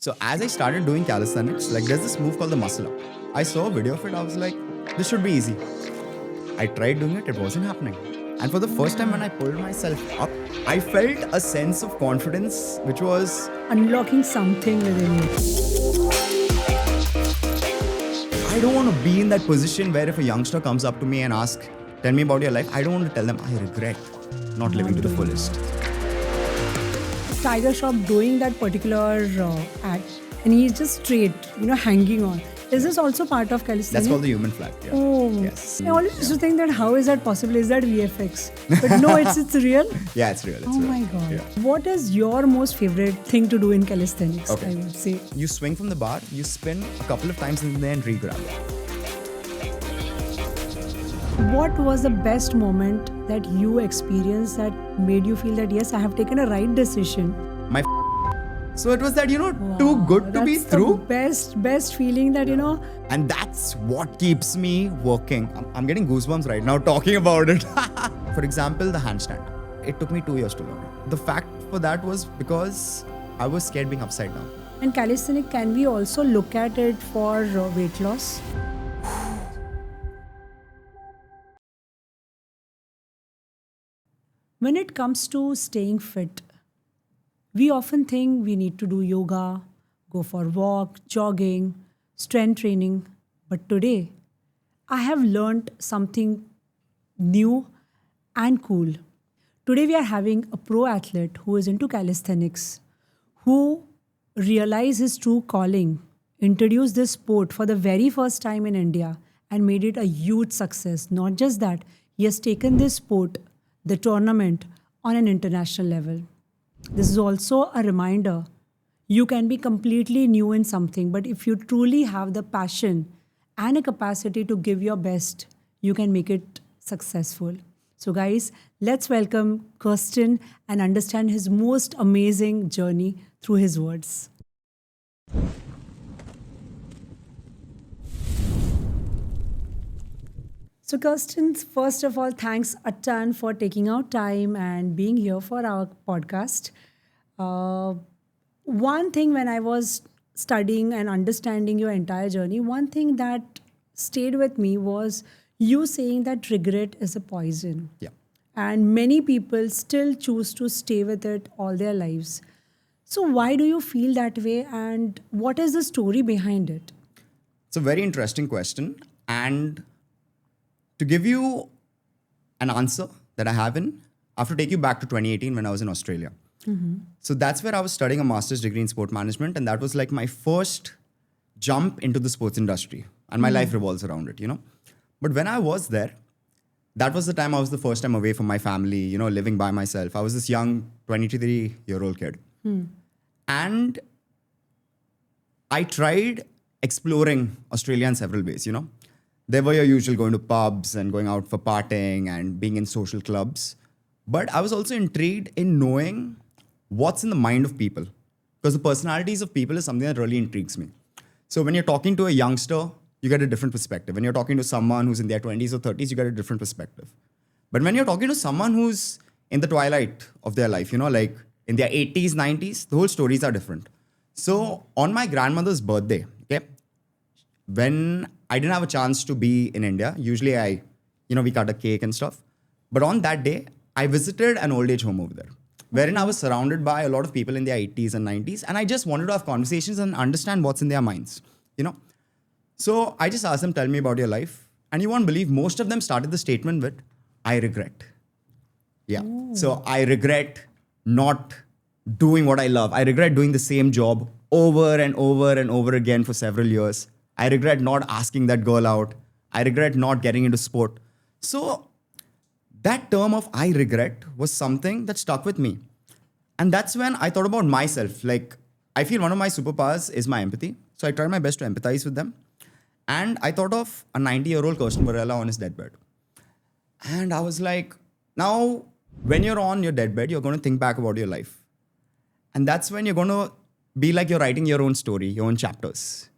So as I started doing calisthenics, like there's this move called the muscle up. I saw a video of it, I was like, this should be easy. I tried doing it, it wasn't happening. And for the first time when I pulled myself up, I felt a sense of confidence which was, Unlocking something within you. I don't want to be in that position where if a youngster comes up to me and asks, tell me about your life, I don't want to tell them I regret not living to the fullest. Tiger Shroff doing that particular act, and he's just straight, hanging on. Is this also part of calisthenics? That's called the human flag. Yeah. Oh, Yes. I always used to think that how is that possible? Is that VFX? But no, it's real. Yeah, it's real. It's Oh real. my god! Yeah. What is your most favorite thing to do in calisthenics? Okay. I would say. You swing from the bar, you spin a couple of times and then re-grab it. What was the best moment that you experienced that made you feel that yes, I have taken a right decision? My so it was that, too good to be That's through. The best feeling that And that's what keeps me working. I'm getting goosebumps right now talking about it. For example, the handstand. It took me 2 years to learn it. The fact for that was because I was scared being upside down. And calisthenics, can we also look at it for weight loss? When it comes to staying fit, we often think we need to do yoga, go for walk, jogging, strength training. But today, I have learned something new and cool. Today, we are having a pro athlete who is into calisthenics, who realized his true calling, introduced this sport for the very first time in India, and made it a huge success. Not just that, he has taken this sport, the tournament, on an international level. This is also a reminder. You can be completely new in something, but if you truly have the passion and a capacity to give your best, you can make it successful. So, guys, let's welcome Kirsten and understand his most amazing journey through his words. So, Kirsten, first of all, thanks a ton for taking out time and being here for our podcast. One thing when I was studying and understanding your entire journey, one thing that stayed with me was you saying that regret is a poison. Yeah. And many people still choose to stay with it all their lives. So, why do you feel that way, and what is the story behind it? It's a very interesting question. And to give you an answer that I have I have to take you back to 2018 when I was in Australia. So that's where I was studying a master's degree in sport management. And that was like my first jump into the sports industry. And my life revolves around it, But when I was there, that was the time I was the first time away from my family, living by myself. I was this young 23-year-old kid. And I tried exploring Australia in several ways, There were your usual going to pubs and going out for partying and being in social clubs. But I was also intrigued in knowing what's in the mind of people. Because the personalities of people is something that really intrigues me. So when you're talking to a youngster, you get a different perspective. When you're talking to someone who's in their 20s or 30s, you get a different perspective. But when you're talking to someone who's in the twilight of their life, like in their 80s, 90s, the whole stories are different. So on my grandmother's birthday, when I didn't have a chance to be in India, usually we cut a cake and stuff. But on that day, I visited an old age home over there, wherein I was surrounded by a lot of people in their 80s and 90s. And I just wanted to have conversations and understand what's in their minds, So I just asked them, tell me about your life. And you won't believe, most of them started the statement with, I regret. Yeah. Ooh. So I regret not doing what I love. I regret doing the same job over and over and over again for several years. I regret not asking that girl out. I regret not getting into sport. So that term of I regret was something that stuck with me. And that's when I thought about myself. Like, I feel one of my superpowers is my empathy. So I tried my best to empathize with them. And I thought of a 90-year-old Kirsten Varela on his deathbed. And I was like, now, when you're on your deathbed, you're going to think back about your life. And that's when you're going to be like you're writing your own story, your own chapters.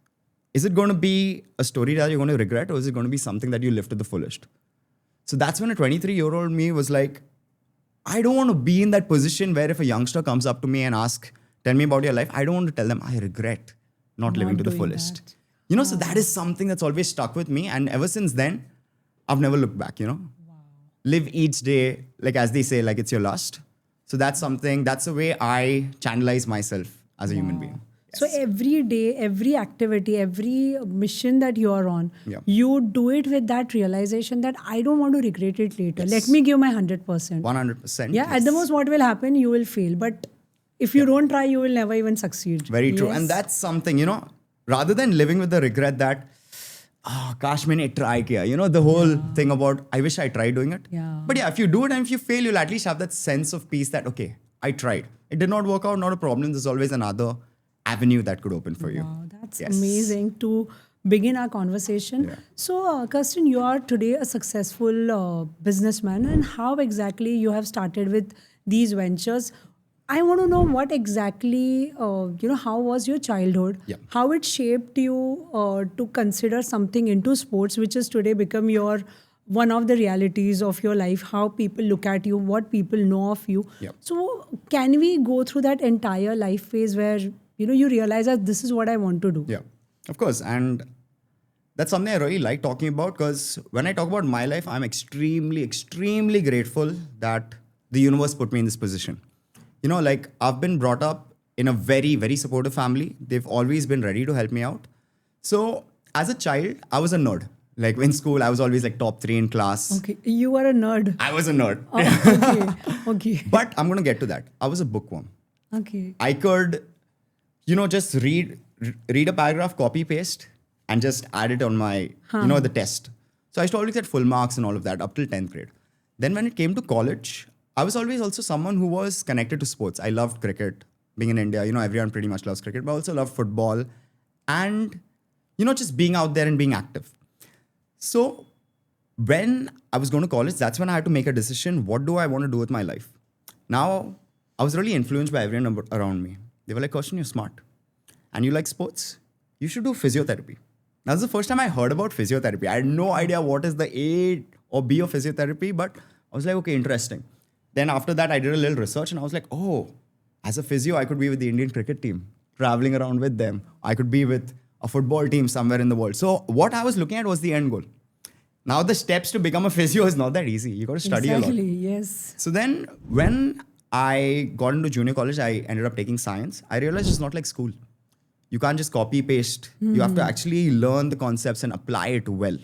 Is it going to be a story that you're going to regret, or is it going to be something that you live to the fullest? So that's when a 23-year-old me was like, I don't want to be in that position where if a youngster comes up to me and asks, tell me about your life, I don't want to tell them I regret not living to the doing fullest. that. So that is something that's always stuck with me. And ever since then, I've never looked back, Live each day, like as they say, like it's your last. So that's something, that's the way I channelize myself as a human being. So every day, every activity, every mission that you're on, Yeah. you do it with that realization that I don't want to regret it later. Let me give my 100%. 100%. Yeah, at the most, what will happen? You will fail. But if you don't try, you will never even succeed. Very true. Yes. And that's something, rather than living with the regret that, gosh, maine try kiya, the whole thing about, I wish I tried doing it. Yeah. But yeah, if you do it and if you fail, you'll at least have that sense of peace that, okay, I tried. It did not work out, not a problem. There's always another avenue that could open for you. Wow, that's Yes. amazing to begin our conversation. Yeah. So, Kirsten, you are today a successful businessman, and how exactly you have started with these ventures? I want to know what exactly, how was your childhood? Yeah. How it shaped you to consider something into sports, which has today become your one of the realities of your life, how people look at you, what people know of you. Yeah. So can we go through that entire life phase where, you realize that this is what I want to do? Yeah, of course. And that's something I really like talking about because when I talk about my life, I'm extremely, extremely grateful that the universe put me in this position. Like I've been brought up in a very, very supportive family. They've always been ready to help me out. So as a child, I was a nerd. Like in school, I was always like top 3 in class. Okay, you are a nerd. I was a nerd. Oh, okay. But I'm going to get to that. I was a bookworm. Okay. I could, just read a paragraph, copy, paste, and just add it on my, the test. So I used to always get full marks and all of that up till 10th grade. Then when it came to college, I was always also someone who was connected to sports. I loved cricket. Being in India, everyone pretty much loves cricket, but I also loved football and, just being out there and being active. So when I was going to college, that's when I had to make a decision. What do I want to do with my life? Now, I was really influenced by everyone around me. They were like, Kirsten, you're smart. And you like sports? You should do physiotherapy. Now, this is the first time I heard about physiotherapy. I had no idea what is the A or B of physiotherapy, but I was like, okay, interesting. Then after that, I did a little research and I was like, oh, as a physio, I could be with the Indian cricket team, traveling around with them. I could be with a football team somewhere in the world. So what I was looking at was the end goal. Now the steps to become a physio is not that easy. You got to study a lot. Exactly, yes. So then when I got into junior college, I ended up taking science. I realized it's not like school. You can't just copy paste. You have to actually learn the concepts and apply it well.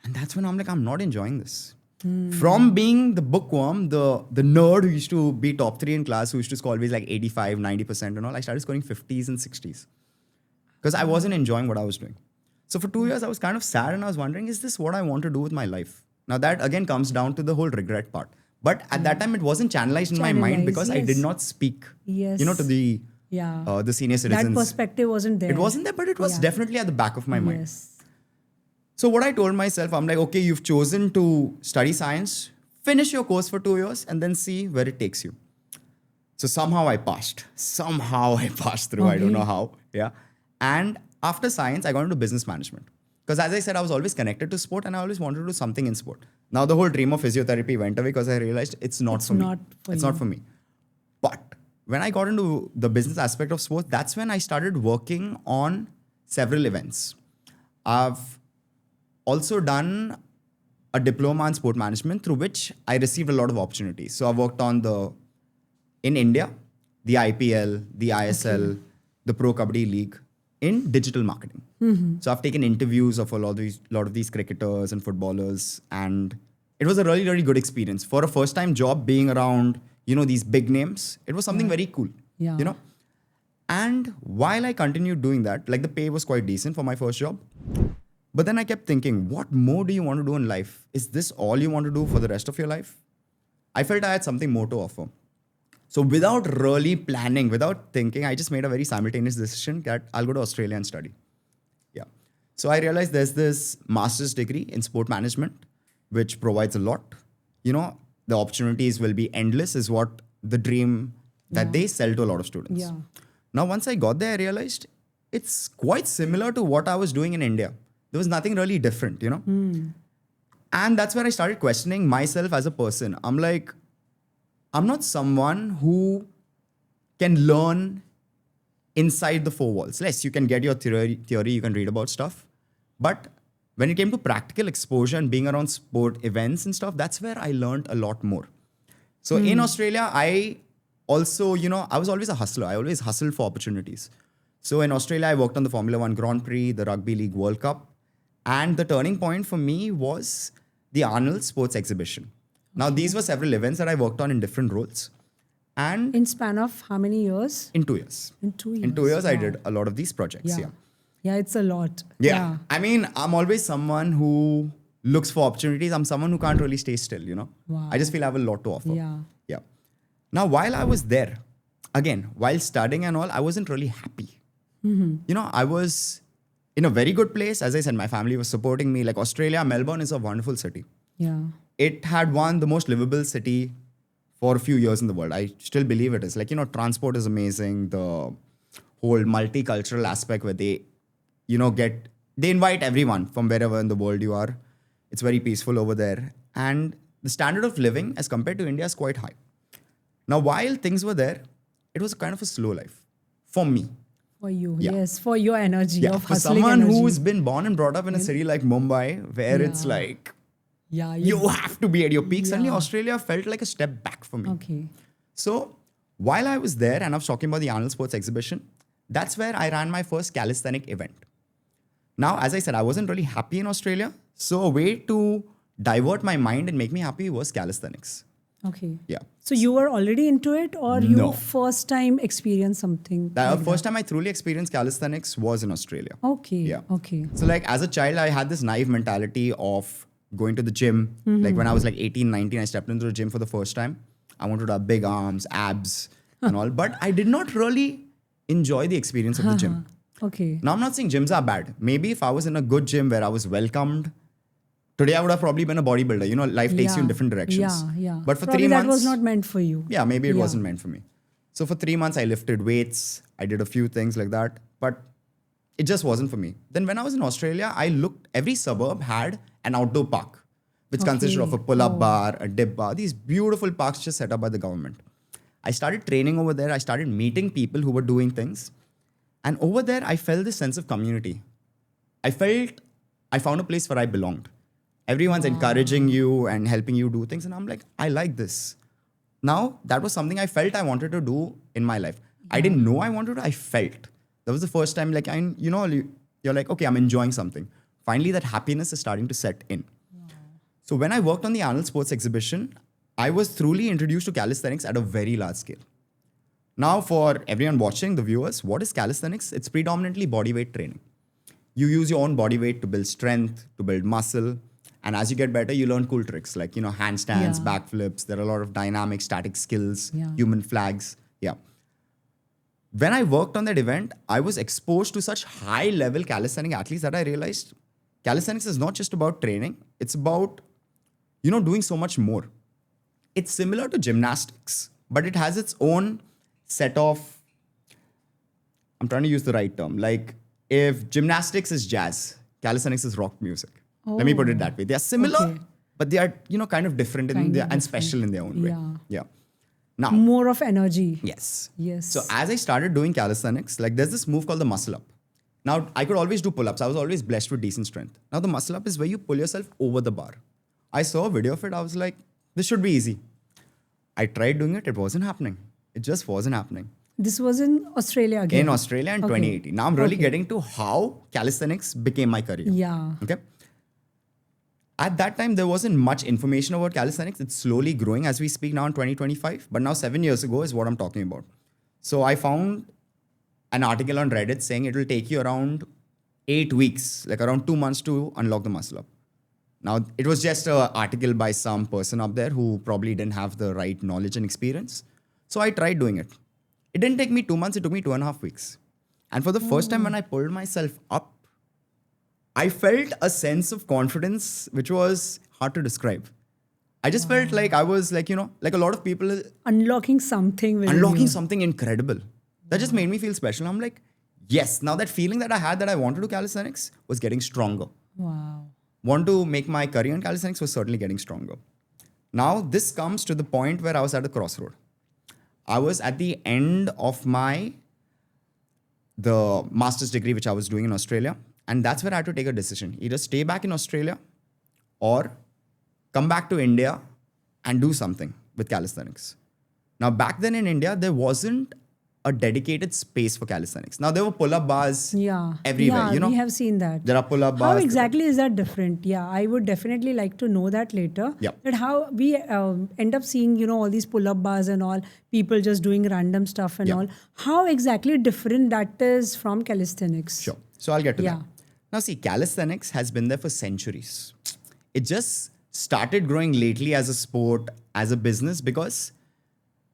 And that's when I'm like, I'm not enjoying this. From being the bookworm, the nerd who used to be top 3 in class, who used to score always like 85, 90% and all, I started scoring 50s and 60s. Because I wasn't enjoying what I was doing. So for 2 years, I was kind of sad and I was wondering, is this what I want to do with my life? Now that again comes down to the whole regret part. But at that time, it wasn't channelized in my mind because I did not speak, to the senior citizens. That perspective wasn't there. It wasn't there, but it was definitely at the back of my mind. Yes. So what I told myself, I'm like, okay, you've chosen to study science, finish your course for 2 years and then see where it takes you. So somehow I passed through. I don't know how. Yeah. And after science, I got into business management. Because as I said, I was always connected to sport and I always wanted to do something in sport. Now the whole dream of physiotherapy went away because I realized it's not for me. It's not for me. But when I got into the business aspect of sports, that's when I started working on several events. I've also done a diploma in sport management through which I received a lot of opportunities. So I worked on in India, the IPL, the ISL, the Pro Kabaddi League in digital marketing. So I've taken interviews of a lot of these cricketers and footballers, and it was a really, really good experience. For a first-time job being around, these big names, it was something very cool, And while I continued doing that, like the pay was quite decent for my first job. But then I kept thinking, what more do you want to do in life? Is this all you want to do for the rest of your life? I felt I had something more to offer. So without really planning, without thinking, I just made a very simultaneous decision that I'll go to Australia and study. Yeah. So I realized there's this master's degree in sport management, which provides a lot. The opportunities will be endless is what the dream that they sell to a lot of students. Yeah. Now, once I got there, I realized it's quite similar to what I was doing in India. There was nothing really different, And that's where I started questioning myself as a person. I'm like, I'm not someone who can learn inside the four walls. Yes, you can get your theory, you can read about stuff. But when it came to practical exposure and being around sport events and stuff, that's where I learned a lot more. So in Australia, I also, I was always a hustler. I always hustled for opportunities. So in Australia, I worked on the Formula One Grand Prix, the Rugby League World Cup. And the turning point for me was the Arnold Sports Exhibition. Now, these were several events that I worked on in different roles. And In span of how many years? in 2 years. In 2 years. In 2 years, I Wow. did a lot of these projects. Yeah. Yeah, it's a lot. Yeah. I mean, I'm always someone who looks for opportunities. I'm someone who can't really stay still, Wow. I just feel I have a lot to offer. Yeah. Yeah. Now, while I was there, again, while studying and all, I wasn't really happy. I was in a very good place. As I said, my family was supporting me. Like Australia, Melbourne is a wonderful city. Yeah. It had won the most livable city for a few years in the world. I still believe it is. Like, transport is amazing. The whole multicultural aspect where they invite everyone from wherever in the world you are. It's very peaceful over there. And the standard of living as compared to India is quite high. Now, while things were there, it was kind of a slow life for me. For you, Yeah. yes, for your energy of For hustling someone energy. who's been born and brought up in a city like Mumbai, where it's like, yeah, you have to be at your peak. Suddenly, Yeah. Australia felt like a step back for me. Okay. So while I was there and I was talking about the Arnold Sports Exhibition, that's where I ran my first calisthenic event. Now, as I said, I wasn't really happy in Australia. So a way to divert my mind and make me happy was calisthenics. Okay. Yeah. So you were already into it, or you No. first time experienced something? The like first time I truly experienced calisthenics was in Australia. that? Okay. Yeah. Okay. So like as a child, I had this naive mentality of going to the gym. Like when I was like 18, 19, I stepped into the gym for the first time. I wanted to have big arms, abs and all. But I did not really enjoy the experience of the gym. Okay. Now, I'm not saying gyms are bad. Maybe if I was in a good gym where I was welcomed, today I would have probably been a bodybuilder. Life takes you in different directions. Yeah. But for Probably 3 months... that was not meant for you. Yeah, maybe it Yeah. wasn't meant for me. So for 3 months, I lifted weights. I did a few things like that. But it just wasn't for me. Then when I was in Australia, I looked... Every suburb had an outdoor park, which consisted of a pull-up bar, a dip bar. These beautiful parks just set up by the government. I started training over there. I started meeting people who were doing things. And over there, I felt this sense of community. I felt I found a place where I belonged. Everyone's encouraging you and helping you do things. And I'm like, I like this. Now, that was something I felt I wanted to do in my life. I didn't know I wanted to, I felt. That was the first time, like, you're like, okay, I'm enjoying something. Finally, that happiness is starting to set in. So when I worked on the Arnold Sports Exhibition, I was truly introduced to calisthenics at a very large scale. Now, for everyone watching, the viewers, what is calisthenics? It's predominantly body weight training. You use your own body weight to build strength, to build muscle. And as you get better, you learn cool tricks like, handstands, Yeah. backflips. There are a lot of dynamic, static skills, Yeah. human flags. Yeah. When I worked on that event, I was exposed to such high-level calisthenic athletes that I realized calisthenics is not just about training. It's about, doing so much more. It's similar to gymnastics, but it has its own set of, I'm trying to use the right term. Like if gymnastics is jazz, calisthenics is rock music. Let me put it that way. They are similar, Okay. but they are, kind of different Kind of and different. special in their own way. Yeah. Yeah. Now, More of energy. yes. Yes. So as I started doing calisthenics, like there's this move called the muscle up. Now, I could always do pull-ups. I was always blessed with decent strength. Now, the muscle up is where you pull yourself over the bar. I saw a video of it. I was like, this should be easy. I tried doing it. It wasn't happening. It just wasn't happening. This was in Australia again. In Australia in 2018. Now, I'm really getting to how calisthenics became my career. Yeah. Okay. At that time, there wasn't much information about calisthenics. It's slowly growing as we speak now in 2025. But now 7 years ago is what I'm talking about. So I found an article on Reddit saying it will take you around 8 weeks, like around 2 months to unlock the muscle up. Now, it was just an article by some person up there who probably didn't have the right knowledge and experience. So I tried doing it. It didn't take me 2 months. It took me 2.5 weeks. And for the first time when I pulled myself up, I felt a sense of confidence, which was hard to describe. I just felt like I was like, like a lot of people Unlocking something within unlocking you. something incredible. That just made me feel special. I'm like, yes, now that feeling that I had that I wanted to do calisthenics was getting stronger. Wow. Want to make my career in calisthenics was certainly getting stronger. Now, this comes to the point where I was at a crossroad. I was at the end of the master's degree, which I was doing in Australia. And that's where I had to take a decision. Either stay back in Australia or come back to India and do something with calisthenics. Now, back then in India, there wasn't a dedicated space for calisthenics. Now, there were pull-up bars everywhere. Yeah, we have seen that. There are pull-up How bars. exactly is that different? Yeah, I would definitely like to know that later. Yep. That how we end up seeing, all these pull-up bars and all, people just doing random stuff and all. How exactly different that is from calisthenics? Sure. So I'll get to that. Now, see, calisthenics has been there for centuries. It just started growing lately as a sport, as a business, because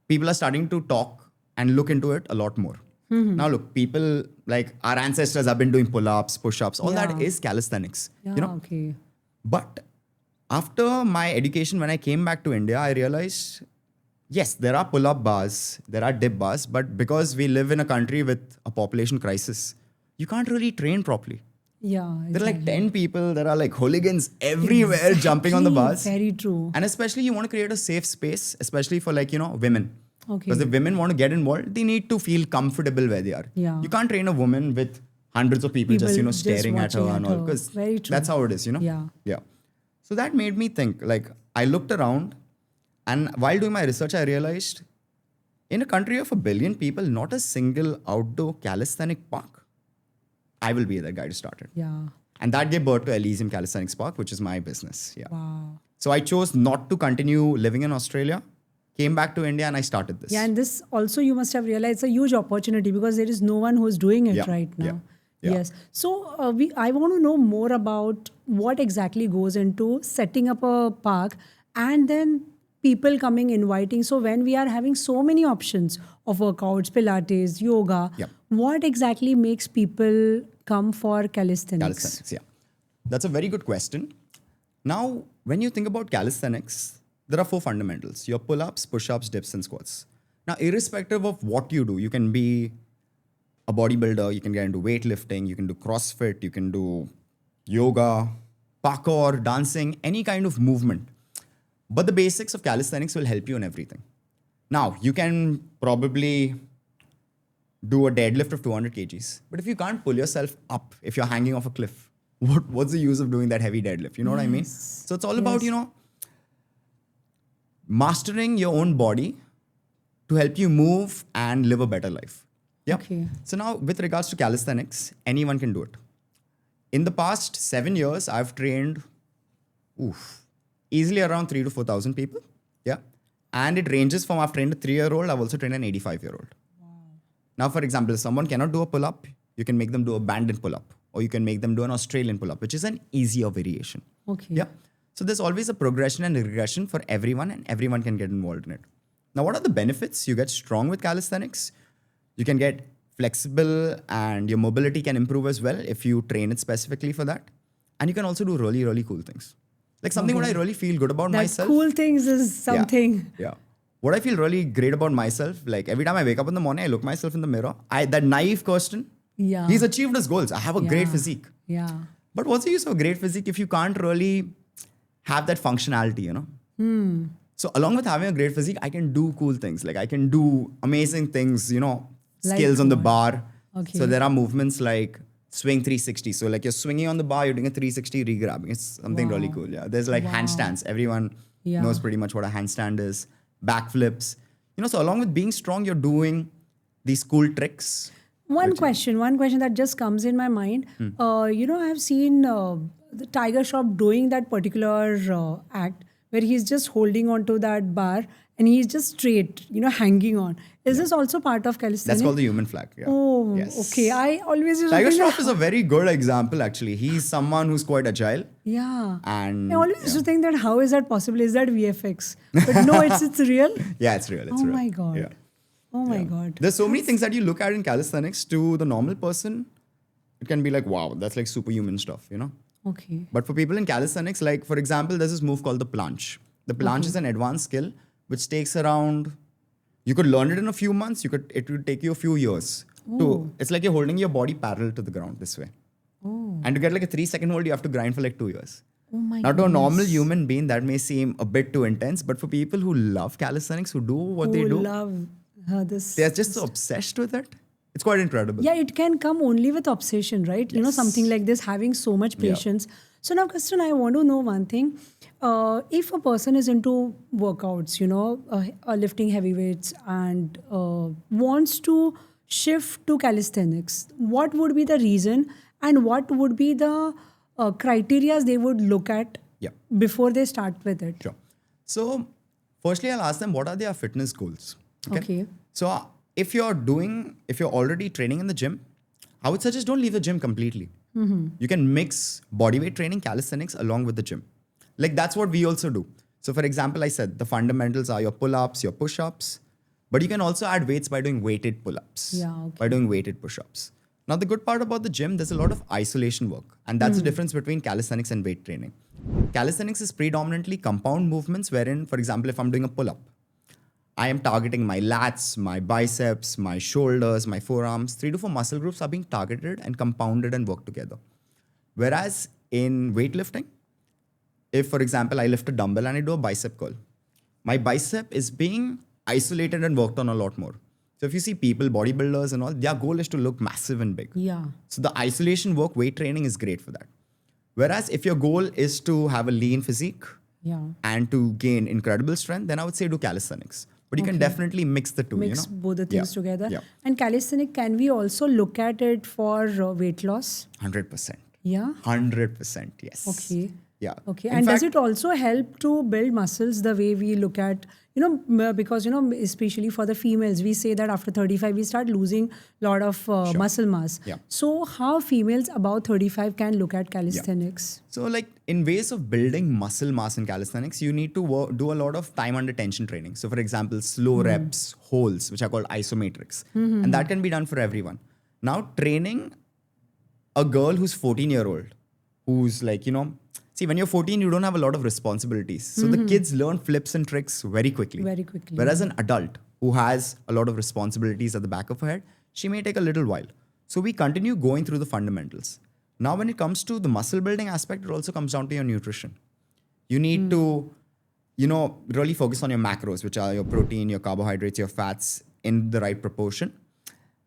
people are starting to talk and look into it a lot more. Now, look, people like our ancestors have been doing pull-ups, push-ups, all that is calisthenics. Okay. But after my education, when I came back to India, I realized, yes, there are pull-up bars, there are dip bars, but because we live in a country with a population crisis, you can't really train properly. Yeah. There are like 10 people, there are like hooligans everywhere jumping on the bars. Very true. And especially you want to create a safe space, especially for women. Okay. Because if women want to get involved, they need to feel comfortable where they are. Yeah. You can't train a woman with hundreds of people just staring at her and all. Because that's how it is, Yeah. So that made me think, I looked around, and while doing my research, I realized in a country of 1 billion people, not a single outdoor calisthenic park. I will be the guy to start it. Yeah. And that gave birth to Elysium Calisthenics Park, which is my business. Yeah. Wow. So I chose not to continue living in Australia, came back to India, and I started this. Yeah, and this also you must have realized a huge opportunity because there is no one who's doing it right now. Yeah. Yes. So I want to know more about what exactly goes into setting up a park and then people coming, inviting. So when we are having so many options of workouts, Pilates, yoga, what exactly makes people come for calisthenics? Calisthenics, yeah. That's a very good question. Now, when you think about calisthenics, there are 4 fundamentals. Your pull-ups, push-ups, dips, and squats. Now, irrespective of what you do, you can be a bodybuilder, you can get into weightlifting, you can do CrossFit, you can do yoga, parkour, dancing, any kind of movement. But the basics of calisthenics will help you in everything. Now, you can probably do a deadlift of 200 kgs. But if you can't pull yourself up, if you're hanging off a cliff, what's the use of doing that heavy deadlift? You know what I mean? So it's all about, mastering your own body to help you move and live a better life. Yeah. Okay. So now, with regards to calisthenics, anyone can do it. In the past 7 years, I've trained easily around 3,000 to 4,000 people. Yeah. And it ranges from I've trained a 3-year-old, I've also trained an 85-year-old. Wow. Now, for example, if someone cannot do a pull-up, you can make them do a banded pull-up, or you can make them do an Australian pull-up, which is an easier variation. Okay. Yeah. So there's always a progression and regression for everyone, and everyone can get involved in it. Now, what are the benefits? You get strong with calisthenics. You can get flexible, and your mobility can improve as well if you train it specifically for that. And you can also do really, really cool things. Like something what I really feel good about myself. Cool things is something. Yeah. What I feel really great about myself, like every time I wake up in the morning, I look myself in the mirror. That naive Kirsten, he's achieved his goals. I have a great physique. Yeah. But what's the use of a great physique if you can't really have that functionality, So along with having a great physique, I can do cool things. Like I can do amazing things, skills on the bar. Okay. So there are movements like swing 360. So like you're swinging on the bar, you're doing a 360 re-grabbing. It's something really cool. Yeah. There's like handstands. Everyone knows pretty much what a handstand is. Backflips. So along with being strong, you're doing these cool tricks. One question that just comes in my mind. I have seen the Tiger Shroff doing that particular act where he's just holding onto that bar and he's just straight, hanging on. Is this also part of calisthenics? That's called the human flag. Yeah. Oh, yes. Okay. I always used Tiger to think Shroff is a very good example, actually. He's someone who's quite agile. Yeah. And I always used to think that how is that possible? Is that VFX? But no, it's real. Yeah, it's real. It's real. My God. Yeah. Oh my God. There's so many things that you look at in calisthenics. To the normal person, it can be like, wow, that's like superhuman stuff, Okay. But for people in calisthenics, like for example, there's this move called the planche. The planche is an advanced skill which takes around, you could learn it in a few months, it would take you a few years. It's like you're holding your body parallel to the ground this way. Oh. And to get like a 3-second hold, you have to grind for like 2 years. Oh my Now, to a normal human being, that may seem a bit too intense, but for people who love calisthenics, who do what they do, They're just so obsessed with it. It's quite incredible. Yeah, it can come only with obsession, right? You know, something like this, having so much patience. So now, Kirsten, I want to know one thing. If a person is into workouts, lifting heavy weights and wants to shift to calisthenics, what would be the reason and what would be the criteria they would look at Yeah. before they start with it? Sure. So, firstly, I'll ask them what are their fitness goals. Okay. So, if you're already training in the gym, I would suggest don't leave the gym completely. You can mix bodyweight training, calisthenics along with the gym. Like that's what we also do. So, for example, I said the fundamentals are your pull-ups, your push-ups, but you can also add weights by doing weighted pull-ups, by doing weighted push-ups. Now, the good part about the gym, there's a lot of isolation work, and that's the difference between calisthenics and weight training. Calisthenics is predominantly compound movements, wherein, for example, if I'm doing a pull-up, I am targeting my lats, my biceps, my shoulders, my forearms. 3 to 4 muscle groups are being targeted and compounded and work together. Whereas in weightlifting, if, for example, I lift a dumbbell and I do a bicep curl, my bicep is being isolated and worked on a lot more. So if you see people, bodybuilders and all, their goal is to look massive and big. Yeah. So the isolation work, weight training is great for that. Whereas if your goal is to have a lean physique and to gain incredible strength, then I would say do calisthenics. But you can definitely mix the two. Mix both the things together. Yeah. And calisthenics, can we also look at it for weight loss? 100%. Yeah. 100%, yes. Okay. Yeah. Okay. In And fact, does it also help to build muscles the way we look at, because, especially for the females, we say that after 35, we start losing a lot of muscle mass. Yeah. So how females above 35 can look at calisthenics? So like in ways of building muscle mass in calisthenics, you need to do a lot of time under tension training. So for example, slow reps, holds, which are called isometrics. And that can be done for everyone. Now training a girl who's 14-year-old, who's like, see, when you're 14, you don't have a lot of responsibilities. So the kids learn flips and tricks very quickly. Very quickly. Whereas an adult who has a lot of responsibilities at the back of her head, she may take a little while. So we continue going through the fundamentals. Now, when it comes to the muscle building aspect, it also comes down to your nutrition. You need to, really focus on your macros, which are your protein, your carbohydrates, your fats in the right proportion.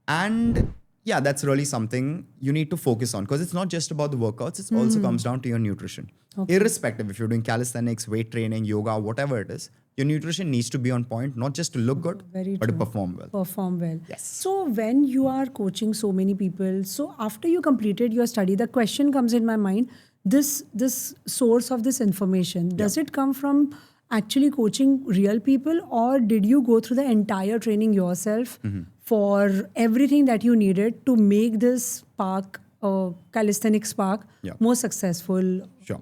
And yeah, that's really something you need to focus on because it's not just about the workouts. It also comes down to your nutrition. Okay. Irrespective if you're doing calisthenics, weight training, yoga, whatever it is, your nutrition needs to be on point, not just to look good, but to perform well. Perform well. Yes. So when you are coaching so many people, so after you completed your study, the question comes in my mind, this source of this information, does it come from actually coaching real people, or did you go through the entire training yourself for everything that you needed to make this park, calisthenics park, more successful? Sure.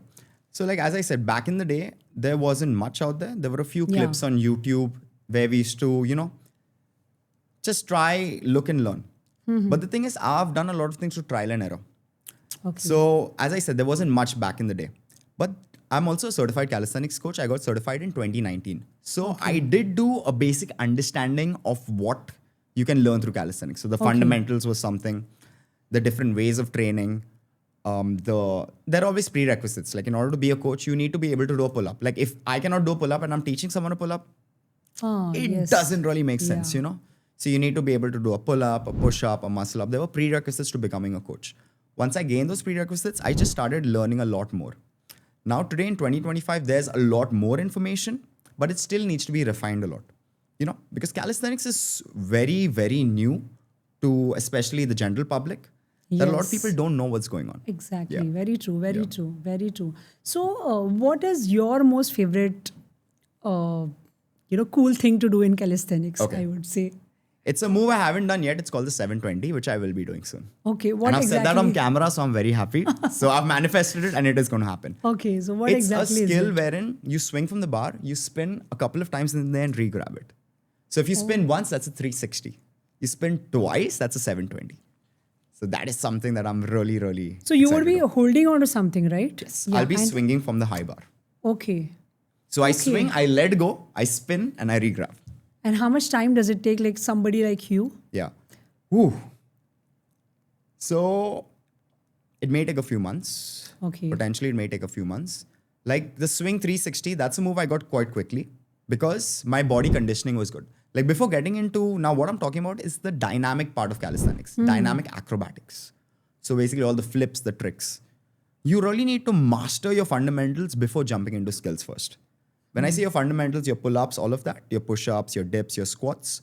So like, as I said, back in the day, there wasn't much out there. There were a few clips on YouTube where we used to, just try, look and learn. But the thing is, I've done a lot of things through trial and error. Okay. So as I said, there wasn't much back in the day. But I'm also a certified calisthenics coach. I got certified in 2019. So I did do a basic understanding of what you can learn through calisthenics. So the fundamentals was something, the different ways of training. There are always prerequisites. Like in order to be a coach, you need to be able to do a pull-up. Like if I cannot do a pull-up and I'm teaching someone a pull-up, it doesn't really make sense, So you need to be able to do a pull-up, a push-up, a muscle-up. There were prerequisites to becoming a coach. Once I gained those prerequisites, I just started learning a lot more. Now today in 2025, there's a lot more information, but it still needs to be refined a lot. Because calisthenics is very, very new to especially the general public. That a lot of people don't know what's going on. Exactly. Yeah. Very true. Very true. Very true. So what is your most favorite, cool thing to do in calisthenics, I would say? It's a move I haven't done yet. It's called the 720, which I will be doing soon. Okay. What and I've exactly? said that on camera, so I'm very happy. So I've manifested it and it is going to happen. Okay. So what exactly is it? It's a skill wherein you swing from the bar, you spin a couple of times and then re-grab it. So if you spin once, that's a 360. You spin twice, that's a 720. So that is something that I'm really, really So you would be about. holding on to something, right? Yes. I'll be swinging from the high bar. Okay. So I swing, I let go, I spin, and I re-grab. And how much time does it take, like somebody like you? Yeah. Woo. So it may take a few months. Okay. Potentially it may take a few months. Like the swing 360, that's a move I got quite quickly. because my body conditioning was good. Like before getting into now, what I'm talking about is the dynamic part of calisthenics, dynamic acrobatics. So basically, all the flips, the tricks. You really need to master your fundamentals before jumping into skills first. When I say your fundamentals, your pull-ups, all of that, your push-ups, your dips, your squats,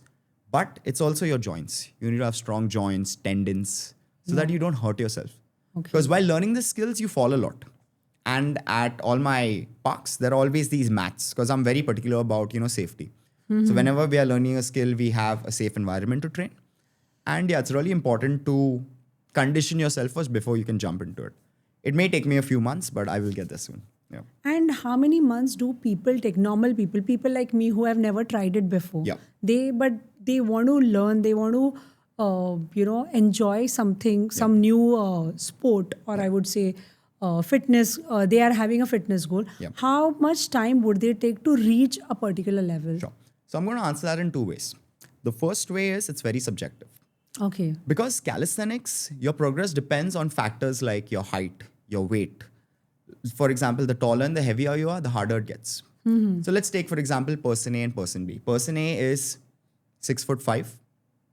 but it's also your joints. You need to have strong joints, tendons, so that you don't hurt yourself. Because while learning the skills, you fall a lot. And at all my parks, there are always these mats because I'm very particular about, safety. So whenever we are learning a skill, we have a safe environment to train. And yeah, it's really important to condition yourself first before you can jump into it. It may take me a few months, but I will get there soon. Yeah. And how many months do people take, normal people like me who have never tried it before? Yeah. They want to learn, they want to, enjoy something, some new sport, or I would say fitness. They are having a fitness goal. Yeah. How much time would they take to reach a particular level? Sure. So I'm going to answer that in two ways. The first way is it's very subjective. Okay. Because calisthenics, your progress depends on factors like your height, your weight. For example, the taller and the heavier you are, the harder it gets. So let's take, for example, person A and person B. Person A is 6'5",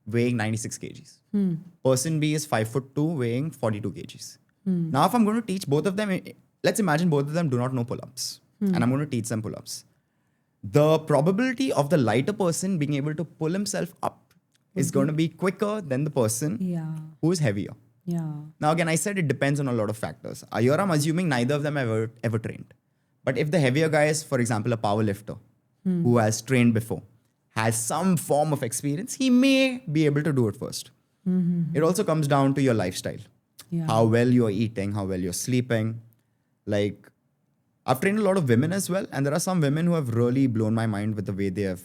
weighing 96 kgs. Person B is 5'2", weighing 42 kgs. Now, if I'm going to teach both of them, let's imagine both of them do not know pull-ups. And I'm going to teach them pull-ups. The probability of the lighter person being able to pull himself up is going to be quicker than the person who is heavier. Yeah. Now, again, I said it depends on a lot of factors. Here I'm assuming neither of them have ever trained. But if the heavier guy is, for example, a power lifter who has trained before, has some form of experience, he may be able to do it first. It also comes down to your lifestyle. Yeah. How well you're eating, how well you're sleeping. Like, I've trained a lot of women as well. And there are some women who have really blown my mind with the way they have,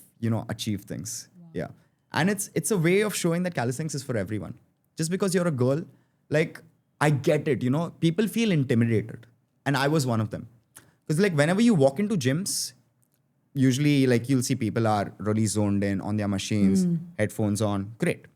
achieved things. Wow. Yeah. And it's a way of showing that calisthenics is for everyone. Just because you're a girl, like, I get it, people feel intimidated. And I was one of them. Because like whenever you walk into gyms, usually like you'll see people are really zoned in on their machines, headphones on, great.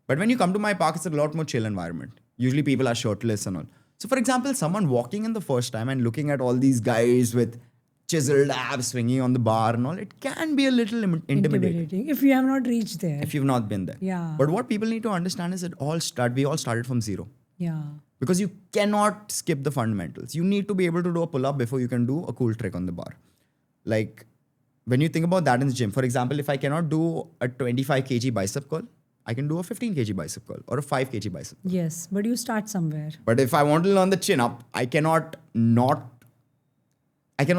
But when you come to my park, it's a lot more chill environment. Usually people are shirtless and all. So for example, someone walking in the first time and looking at all these guys with chiseled abs swinging on the bar and all, it can be a little intimidating. If you have not reached there. If you've not been there. Yeah. But what people need to understand is we all started from zero. Yeah. Because you cannot skip the fundamentals. You need to be able to do a pull-up before you can do a cool trick on the bar. Like, when you think about that in the gym, for example, if I cannot do a 25 kg bicep curl, I can do a 15 kg bicep curl or a 5 kg bicep curl. Yes, but you start somewhere. But if I want to learn the chin up, I cannot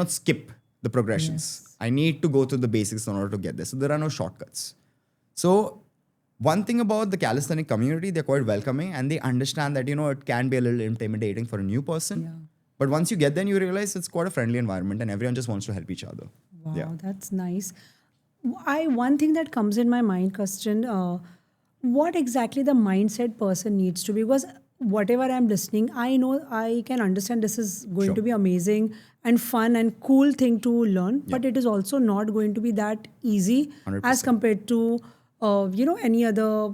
skip the progressions. Yes. I need to go through the basics in order to get there. So there are no shortcuts. So one thing about the calisthenic community, they're quite welcoming and they understand that, it can be a little intimidating for a new person. Yeah. But once you get there, you realize it's quite a friendly environment and everyone just wants to help each other. Wow, that's nice. One thing that comes in my mind, Kirsten, what exactly the mindset person needs to be? Because whatever I'm listening, I know I can understand this is going to be amazing and fun and cool thing to learn, but it is also not going to be that easy 100%. As compared to any other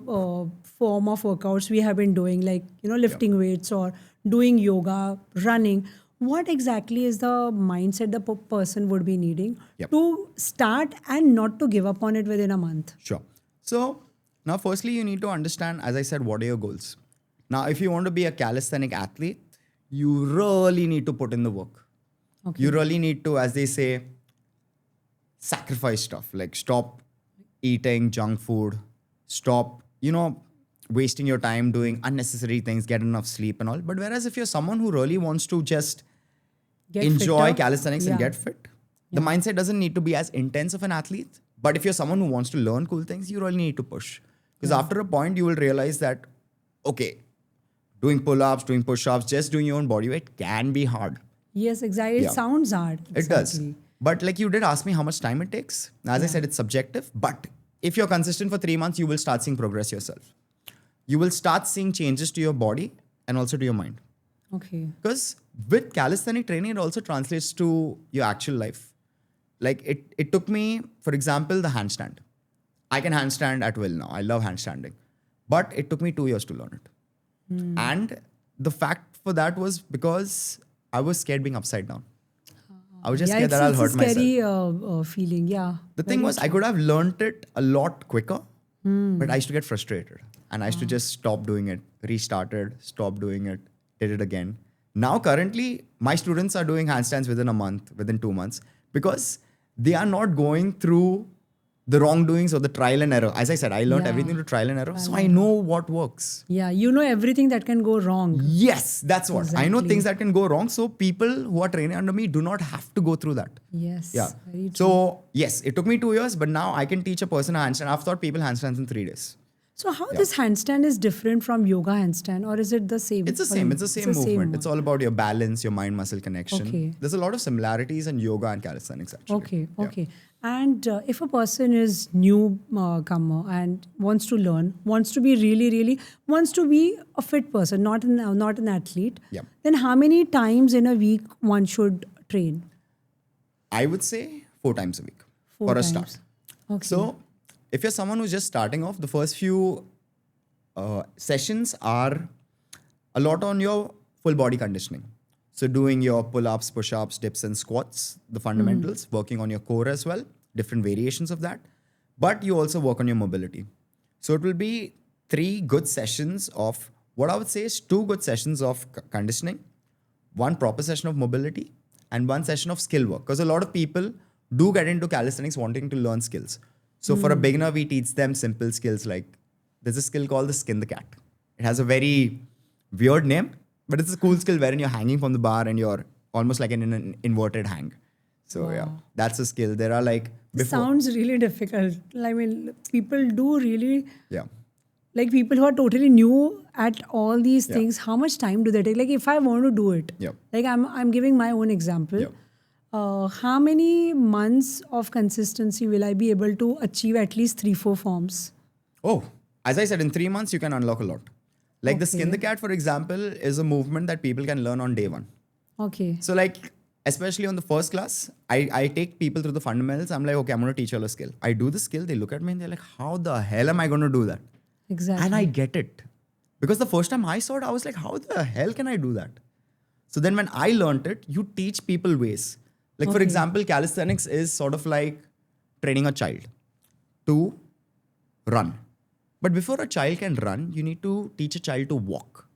form of workouts we have been doing, like lifting weights or doing yoga, running. What exactly is the mindset the person would be needing to start and not to give up on it within a month? Sure. So now, firstly, you need to understand, as I said, what are your goals? Now, if you want to be a calisthenic athlete, you really need to put in the work. Okay. You really need to, as they say, sacrifice stuff. Like stop eating junk food, stop, wasting your time doing unnecessary things, get enough sleep and all. But whereas if you're someone who really wants to just enjoy calisthenics and get fit, the mindset doesn't need to be as intense of an athlete. But if you're someone who wants to learn cool things, you really need to push. Because after a point, you will realize that, okay, doing pull-ups, doing push-ups, just doing your own body weight can be hard. Yes, exactly. It sounds hard. Exactly. It does. But like you did ask me how much time it takes. As I said, it's subjective. But if you're consistent for 3 months, you will start seeing progress yourself. You will start seeing changes to your body and also to your mind. Okay. Because with calisthenic training, it also translates to your actual life. Like it took me, for example, the handstand. I can handstand at will now. I love handstanding. But it took me 2 years to learn it. And the fact for that was because I was scared being upside down. I was just Yeah, scared that I'll it's hurt a myself. scary feeling. Yeah. The thing was, I could have learnt it a lot quicker, but I used to get frustrated. And I used to just stop doing it, restarted, stop doing it, did it again. Now, currently, my students are doing handstands within a month, within 2 months, because they are not going through the wrongdoings or the trial and error. As I said, I learned everything through trial and error, so I know what works. Yeah, you know everything that can go wrong. Yes, that's what. I know Exactly. things that can go wrong, so people who are training under me do not have to go through that. Yes. Yeah. Very true. So, yes, it took me 2 years, but now I can teach a person a handstand. I've taught people handstands in 3 days. So how this handstand is different from yoga handstand, or is it the same? It's the same. It's the same movement. It's all about your balance, your mind-muscle connection. Okay. There's a lot of similarities in yoga and calisthenics, actually. Okay, Yeah. okay. And if a person is new comer and wants to learn, wants to be really wants to be a fit person, not an athlete, Yeah. then how many times in a week one should train? I would say 4 times a week 4 for times. a start. Okay. So, if you're someone who's just starting off, the first few sessions are a lot on your full body conditioning. So, doing your pull-ups, push-ups, dips, and squats, the fundamentals, working on your core as well, different variations of that. But you also work on your mobility. So, it will be 3 good sessions of what I would say is 2 good sessions of conditioning, 1 proper session of mobility, and 1 session of skill work. Because a lot of people do get into calisthenics wanting to learn skills. So for a beginner, we teach them simple skills like there's a skill called the skin the cat. It has a very weird name, but it's a cool skill wherein you're hanging from the bar and you're almost like in an inverted hang. So yeah, that's a skill. There are like It sounds really difficult. I mean, people do really, yeah. like people who are totally new at all these Yeah. things, how much time do they take? Like if I want to do it, Yep. like I'm giving my own example. Yep. How many months of consistency will I be able to achieve at least 3-4 forms? Oh, as I said, in 3 months, you can unlock a lot. Like the skin the cat, for example, is a movement that people can learn on day 1. Okay. So like, especially on the first class, I take people through the fundamentals. I'm like, okay, I'm going to teach you all a skill. I do the skill. They look at me and they're like, how the hell am I going to do that? Exactly. And I get it. Because the first time I saw it, I was like, how the hell can I do that? So then when I learned it, you teach people ways. Like for example, calisthenics is sort of like training a child to run. But before a child can run, you need to teach a child to walk.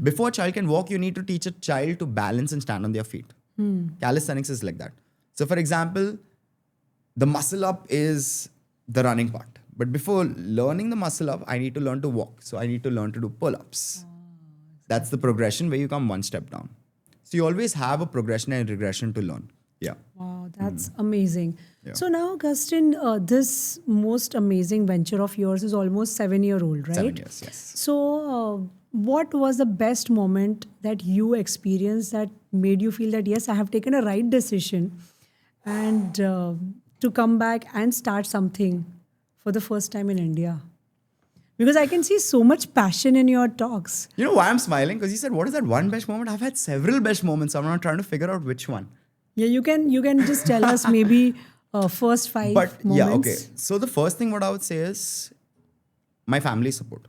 Before a child can walk, you need to teach a child to balance and stand on their feet. Calisthenics is like that. So for example, the muscle up is the running part. But before learning the muscle up, I need to learn to walk. So I need to learn to do pull-ups. That's the progression where you come 1 step down. So you always have a progression and regression to learn. Yeah. Wow, that's amazing. Yeah. So now, Kirsten, this most amazing venture of yours is almost 7-year-old, right? 7 years, yes. So what was the best moment that you experienced that made you feel that, yes, I have taken a right decision and to come back and start something for the first time in India? Because I can see so much passion in your talks. You know why I'm smiling? Because you said, what is that one best moment? I've had several best moments. I'm not trying to figure out which one. Yeah, you can just tell us maybe first 5 But moments. yeah, okay. So the first thing what I would say is my family support.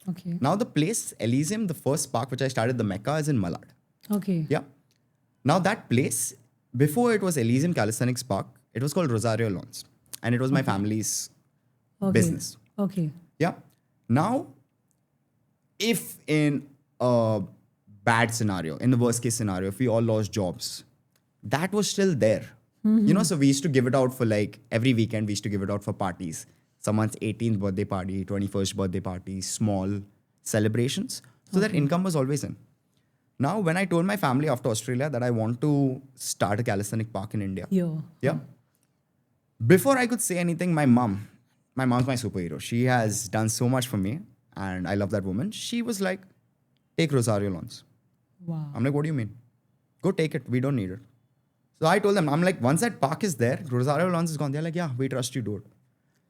Okay. Now the place, Elysium, the first park which I started, the Mecca, is in Malad. Okay. Yeah. Now that place, before it was Elysium Calisthenics Park, it was called Rosario Lawns. And it was my family's business. Okay. Yeah. Now, if in a bad scenario, in the worst case scenario, if we all lost jobs, that was still there. You know, so we used to give it out for like every weekend, we used to give it out for parties. Someone's 18th birthday party, 21st birthday party, small celebrations. So that income was always in. Now, when I told my family after Australia that I want to start a calisthenic park in India. Yeah. Before I could say anything, my mom's my superhero. She has done so much for me and I love that woman. She was like, take Rosario Lawns. Wow. I'm like, what do you mean? Go take it. We don't need it. So I told them, I'm like, once that park is there, Rosario Lawns is gone. They're like, yeah, we trust you, do it.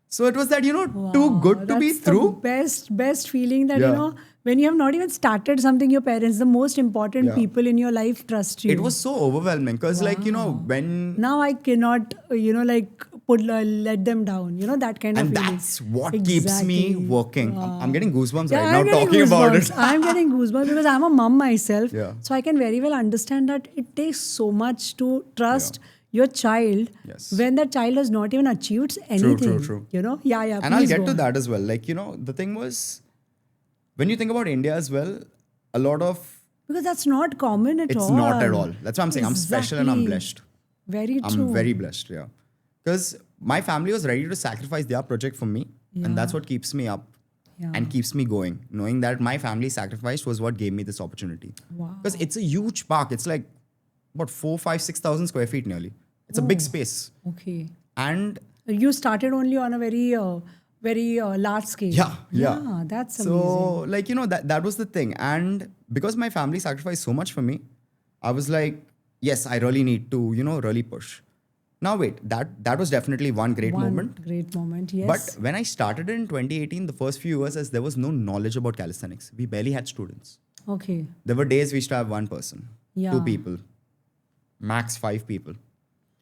So it was that, too good to be That's through. the best feeling that, Yeah. when you have not even started something, your parents, the most important people in your life trust you. It was so overwhelming because when... Now I cannot, let them down. You know, that kind of And feeling. that's what keeps me Exactly. working. I'm getting goosebumps Yeah, right I'm now getting talking about goosebumps. it. I'm getting goosebumps because I'm a mom myself. Yeah. So I can very well understand that it takes so much to trust your child Yes. when that child has not even achieved anything. True. You know? Yeah, And I'll please get go to on. that as well. Like, the thing was, when you think about India as well, a lot of Because that's not common at all. it's not at all. That's what I'm saying. I'm special and I'm Exactly. blessed. Very I'm true. very blessed, yeah. Because my family was ready to sacrifice their project for me. And that's Yeah. what keeps me up Yeah. and keeps me going. Knowing that my family sacrificed was what gave me this opportunity. Wow. Because it's a huge park. It's like, what, 4, 5, 6,000 square feet nearly. It's a big space. Okay. And You started only on a very large scale. yeah. Yeah, that's amazing. So, like, that was the thing. And because my family sacrificed so much for me, I was like, yes, I really need to, really push. Now, wait, that was definitely one great moment. Great moment, yes. But when I started in 2018, the first few years, as there was no knowledge about calisthenics, we barely had students. Okay. There were days we used to have one person, Yeah. 2 people, max 5 people.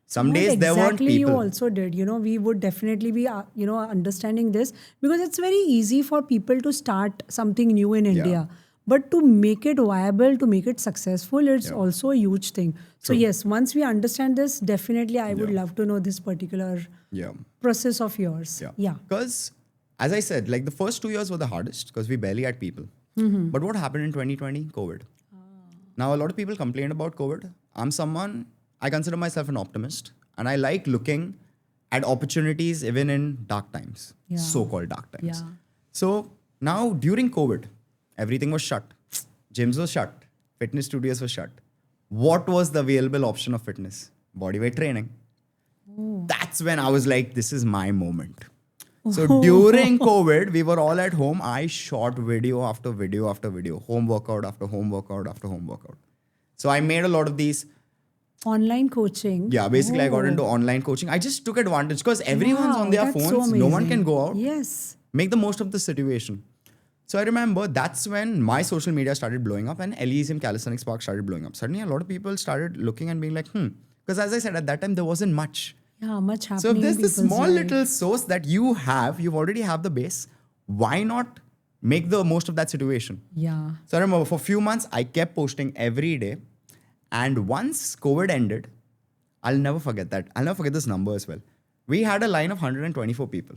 Some What days there weren't exactly you people. also did. We would definitely be, understanding this because it's very easy for people to start something new in India. But to make it viable, to make it successful, it's also a huge thing. So yes, once we understand this, definitely I would love to know this particular Yeah. process of yours. Yeah. Because, as I said, like the first 2 years were the hardest because we barely had people. But what happened in 2020? COVID. Now, a lot of people complained about COVID. I consider myself an optimist. And I like looking at opportunities even in dark times, Yeah. so-called dark times. Yeah. So now, during COVID, everything was shut. Gyms were shut. Fitness studios were shut. What was the available option of fitness? Bodyweight training. That's when I was like, this is my moment. So during COVID, we were all at home. I shot video after video after video, home workout after home workout after home workout. So I made a lot of these. Online coaching. Yeah, basically I got into online coaching. I just took advantage because everyone's on their that's phones. so No one amazing. can go out. Yes. Make the most of the situation. So I remember that's when my social media started blowing up and Elysium Calisthenics Park started blowing up. Suddenly a lot of people started looking and being like, Because as I said, at that time, there wasn't much. Yeah, much happening. So if there's in this people's small life. little source that you already have the base, why not make the most of that situation? Yeah. So I remember for a few months, I kept posting every day. And once COVID ended, I'll never forget that. I'll never forget this number as well. We had a line of 124 people.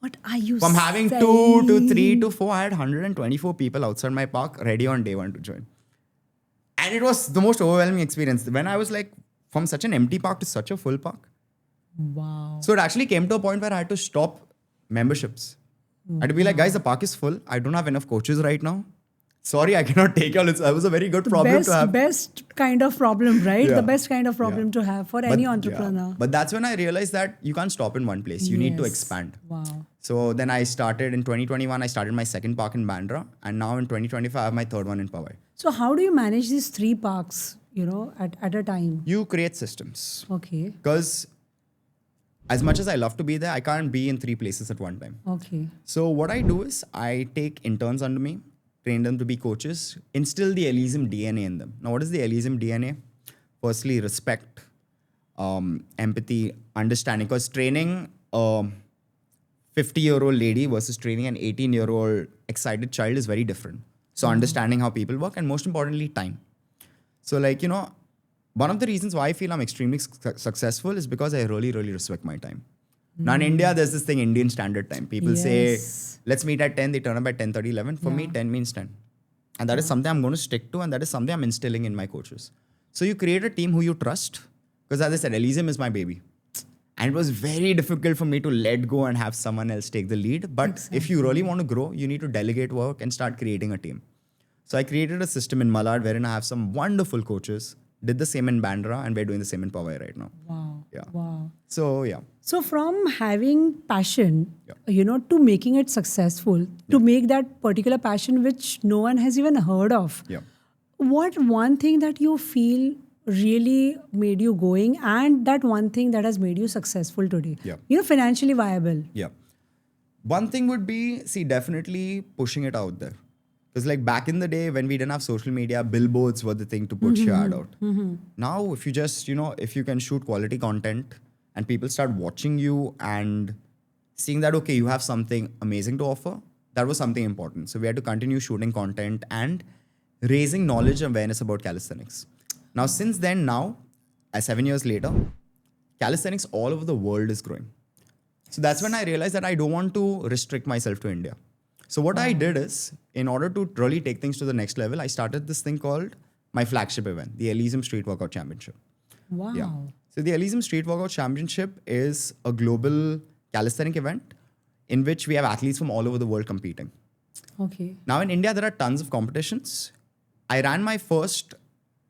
What are you From having saying? 2 to 3 to 4, I had 124 people outside my park ready on day 1 to join. And it was the most overwhelming experience. When I was like, from such an empty park to such a full park. Wow. So it actually came to a point where I had to stop memberships. I had to be like, guys, the park is full. I don't have enough coaches right now. Sorry, I cannot take y'all. That was a very good problem to have. Best kind of problem, right? Yeah. The best kind of problem Yeah. to have for any entrepreneur. But that's when I realized that you can't stop in one place. You need to Yes. expand. Wow. So then I started in 2021, I started my second park in Bandra. And now in 2025, I have my third one in Powai. So how do you manage these 3 parks, at a time? You create systems. Okay. Because as much as I love to be there, I can't be in 3 places at one time. Okay. So what I do is I take interns under me, train them to be coaches, instill the Elysium DNA in them. Now, what is the Elysium DNA? Firstly, respect, empathy, understanding. Because training a 50-year-old lady versus training an 18-year-old excited child is very different. So understanding how people work and most importantly, time. So one of the reasons why I feel I'm extremely successful is because I really, really respect my time. Now in India, there's this thing, Indian Standard Time. People say, let's meet at 10, they turn up at 10:30, 11. For me, 10 means 10. And that is something I'm going to stick to and that is something I'm instilling in my coaches. So you create a team who you trust. Because as I said, Elysium is my baby. And it was very difficult for me to let go and have someone else take the lead. But if you really want to grow, you need to delegate work and start creating a team. So I created a system in Malad wherein I have some wonderful coaches, did the same in Bandra, and we're doing the same in Powai right now. Wow. Yeah. Wow. So, yeah. So from having passion, to making it successful, to make that particular passion which no one has even heard of, Yeah. what one thing that you feel really made you going and that one thing that has made you successful today? Yeah. Financially viable. Yeah. One thing would be, definitely pushing it out there. Because like back in the day when we didn't have social media, billboards were the thing to put your ad out. Now, if you just, if you can shoot quality content and people start watching you and seeing that, okay, you have something amazing to offer, that was something important. So we had to continue shooting content and raising knowledge and awareness about calisthenics. Now, since then, now, 7 years later, calisthenics all over the world is growing. So that's when I realized that I don't want to restrict myself to India. So what I did is, in order to really take things to the next level, I started this thing called my flagship event, the Elysium Street Workout Championship. Wow. Yeah. So the Elysium Street Workout Championship is a global calisthenic event in which we have athletes from all over the world competing. Okay. Now in India, there are tons of competitions. I ran my first,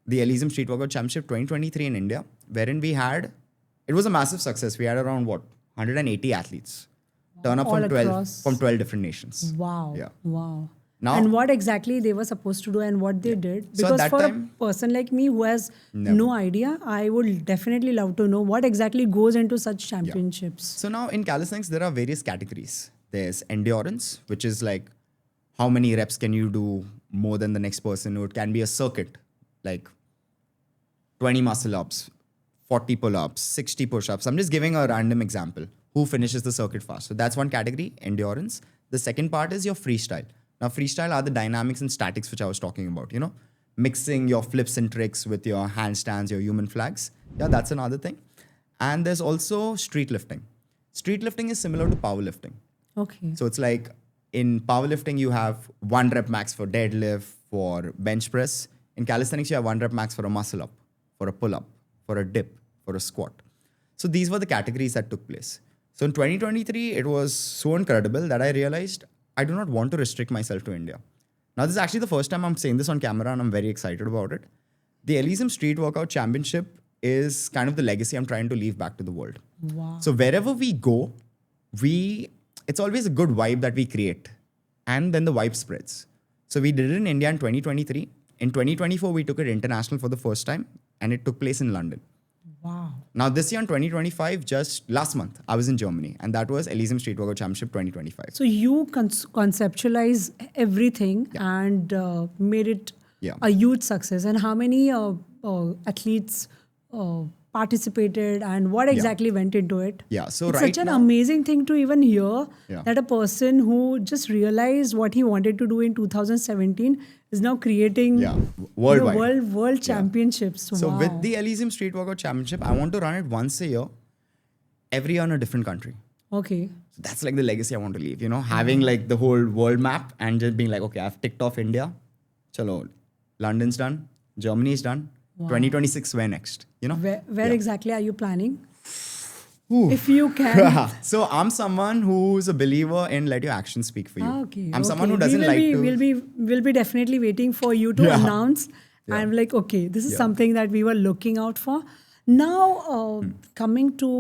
the Elysium Street Workout Championship 2023 in India, wherein it was a massive success. We had around 180 athletes turn up All from 12 across. from 12 different nations. Wow. Yeah. Wow. Now- and what exactly they were supposed to do and what they did? So at Because that for time- a person like me who has Never. no idea, I would definitely love to know what exactly goes into such championships. So now in calisthenics, there are various categories. There's endurance, which is like how many reps can you do more than the next person. Or it can be a circuit, like 20 muscle ups, 40 pull ups, 60 push ups. I'm just giving a random example. Who finishes the circuit fast? So that's one category, endurance. The second part is your freestyle. Now, freestyle are the dynamics and statics, which I was talking about, mixing your flips and tricks with your handstands, your human flags. Yeah, that's another thing. And there's also street lifting. Street lifting is similar to powerlifting. Okay. So it's like in powerlifting, you have 1 rep max for deadlift, for bench press. In calisthenics, you have 1 rep max for a muscle up, for a pull up, for a dip, for a squat. So these were the categories that took place. So in 2023, it was so incredible that I realized I do not want to restrict myself to India. Now, this is actually the first time I'm saying this on camera, and I'm very excited about it. The Elysium Street Workout Championship is kind of the legacy I'm trying to leave back to the world. Wow. So wherever we go, it's always a good vibe that we create, and then the vibe spreads. So we did it in India in 2023. In 2024, we took it international for the first time, and it took place in London. Wow. Now this year in 2025, just last month, I was in Germany, and that was Elysium Street Workout Championship 2025. So you conceptualize everything and made it Yeah. a huge success. And how many athletes participated and what exactly went into it? Yeah, so it's right such an now- amazing thing to even hear Yeah. that a person who just realized what he wanted to do in 2017 is now creating Worldwide. world championships. So Wow. with the Elysium Street Workout Championship, I want to run it once a year, every year in a different country. Okay. So that's like the legacy I want to leave, having like the whole world map and just being like, okay, I've ticked off India. Chalo, London's done. Germany's done. 2026, where next? Where exactly are you planning? Ooh. If you can. So I'm someone who's a believer in let your actions speak for you. Okay. I'm someone who We doesn't will like be, to. We'll be definitely waiting for you to announce. I'm like, okay, this is something that we were looking out for. Now, coming to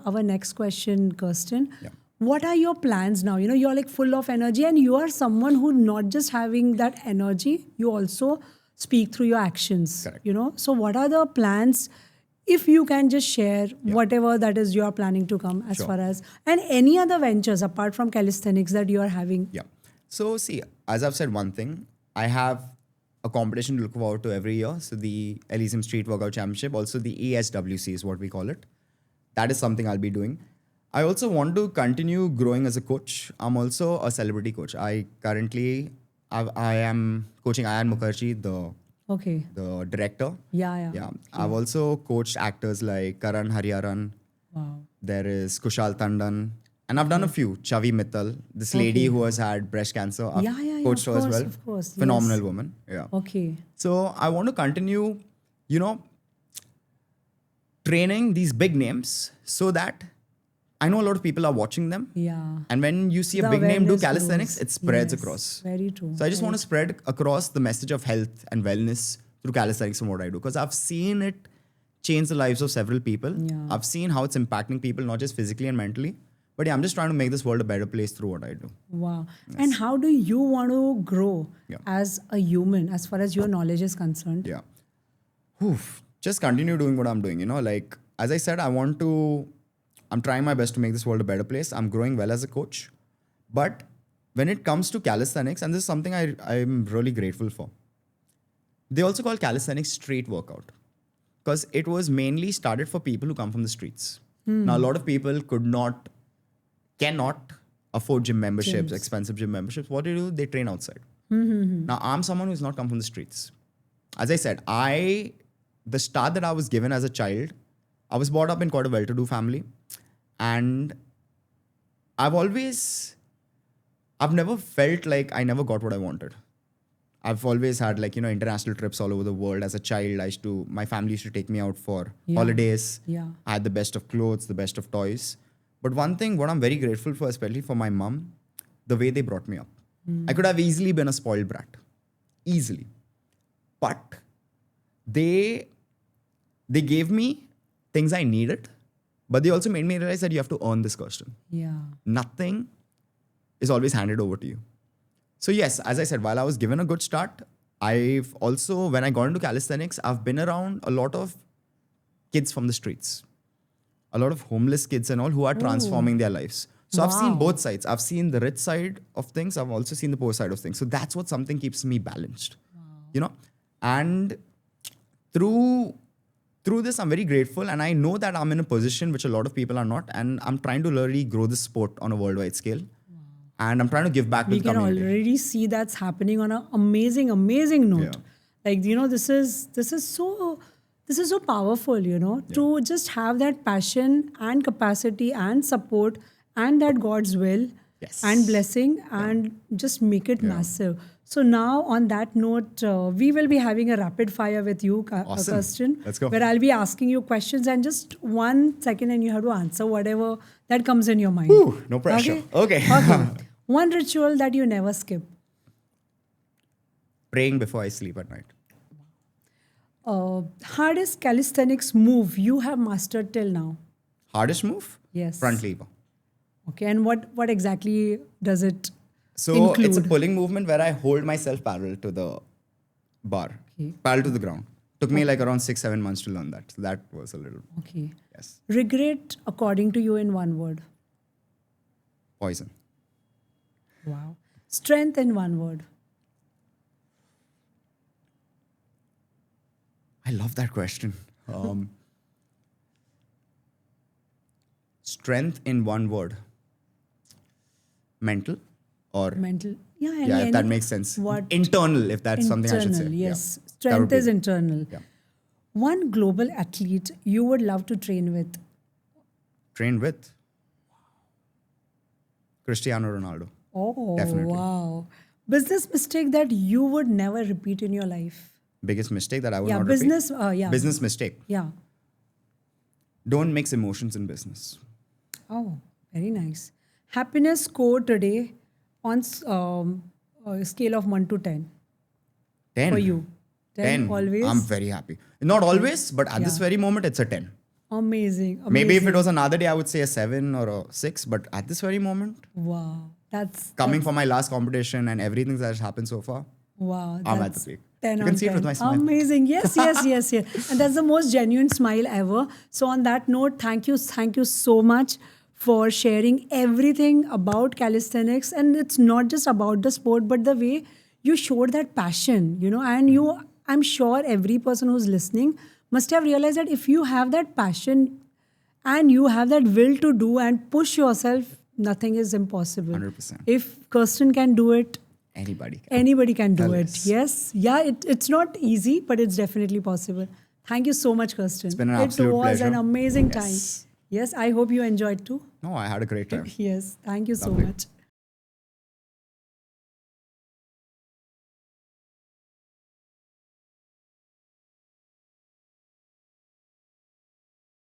our next question, Kirsten. Yeah. What are your plans now? You're like full of energy, and you are someone who not just having that energy, you also speak through your actions. Correct. So what are the plans? If you can just share whatever that is you are planning to come as Sure. far as, and any other ventures apart from calisthenics that you are having. Yeah. So see, as I've said one thing, I have a competition to look forward to every year. So the Elysium Street Workout Championship, also the ESWC is what we call it. That is something I'll be doing. I also want to continue growing as a coach. I'm also a celebrity coach. I am coaching Ayan Mukherjee, Okay. the director. Yeah. Yeah. I've also coached actors like Karan Hariharan. Wow. There is Kushal Tandon. And I've done a few. Chavi Mittal, this lady who has had breast cancer. I've Yeah, coached of her as course, well. of course, Phenomenal yes. woman. Yeah. Okay. So I want to continue, training these big names so that I know a lot of people are watching them. Yeah. And when you see a The big name do awareness calisthenics, grows. it spreads Yes, across. very true, So I just very want to spread across the message of health and wellness through calisthenics and what I do. Because I've seen it change the lives of several people. Yeah. I've seen how it's impacting people, not just physically and mentally. But yeah, I'm just trying to make this world a better place through what I do. Wow. And how do you want to grow Yeah. as a human as far as your knowledge is concerned? Yeah. Oof. Just continue doing what I'm doing, Like, as I said, I'm trying my best to make this world a better place. I'm growing well as a coach. But when it comes to calisthenics, and this is something I'm really grateful for, they also call calisthenics street workout because it was mainly started for people who come from the streets. Now, a lot of people cannot afford gym memberships, Gyms. expensive gym memberships. What do? They train outside. Now, I'm someone who's not come from the streets. As I said, the start that I was given as a child, I was brought up in quite a well-to-do family. And I've never felt like I never got what I wanted. I've always had international trips all over the world. As a child, my family used to take me out for holidays. Yeah. I had the best of clothes, the best of toys. But one thing, what I'm very grateful for, especially for my mom, the way they brought me up. I could have easily been a spoiled brat. Easily. But they gave me things I needed, but they also made me realize that you have to earn this, Kirsten. Yeah. Nothing is always handed over to you. So yes, as I said, while I was given a good start, I've also, when I got into calisthenics, I've been around a lot of kids from the streets, a lot of homeless kids and all who are transforming their lives. So I've seen both sides. I've seen the rich side of things. I've also seen the poor side of things. So that's what something keeps me balanced, and through this, I'm very grateful. And I know that I'm in a position which a lot of people are not. And I'm trying to really grow this sport on a worldwide scale. And I'm trying to give back to the community. We can already see that's happening on an amazing, amazing note. Yeah. This is so powerful, to just have that passion and capacity and support and that God's will and blessing and just make it massive. So now on that note, we will be having a rapid fire with you, Awesome. Kirsten. Let's go. Where I'll be asking you questions and just 1 second and you have to answer whatever that comes in your mind. Ooh, no pressure. Okay. One ritual that you never skip. Praying before I sleep at night. Hardest calisthenics move you have mastered till now? Hardest move? Yes. Front lever. Okay, and what exactly does it So include? it's a pulling movement where I hold myself parallel to the bar, parallel to the ground. Took me like around 6-7 months to learn that. So that was a little, Okay. yes. Regret, according to you, in one word. Poison. Wow. Strength in one word. I love that question. Strength in one word. Mental or Mental. Yeah, if that makes sense. What? Internal, if that's something I should say. Yes. Yeah. That would Strength be is it. internal. Yeah. One global athlete you would love to train with. Trained with Cristiano Ronaldo. Oh, Definitely. wow. Business mistake that you would never repeat in your life. Biggest mistake that I would not business. repeat. Business mistake. Yeah. Don't mix emotions in business. Oh, very nice. Happiness score today on a scale of 1 to 10 10. for you. 10 always. I'm very happy. Not always, but at this very moment, it's a 10. Amazing. Maybe if it was another day, I would say a 7 or a 6. But at this very moment, Wow. That's coming from my last competition and everything that has happened so far, wow. I'm at That's the peak. 10 You on can see 10. it with my smile. Amazing. Yes. And that's the most genuine smile ever. So on that note, thank you so much for sharing everything about calisthenics. And it's not just about the sport, but the way you showed that passion, and I'm sure every person who's listening must have realized that if you have that passion and you have that will to do and push yourself, nothing is impossible. 100%. If Kirsten can do it, Anybody can do Tell it. us. Yes. Yeah, it's not easy, but it's definitely possible. Thank you so much, Kirsten. It's been an absolute pleasure. It was an amazing Yes. time. Yes, I hope you enjoyed too. No, I had a great time. Yes, thank you so Lovely. much.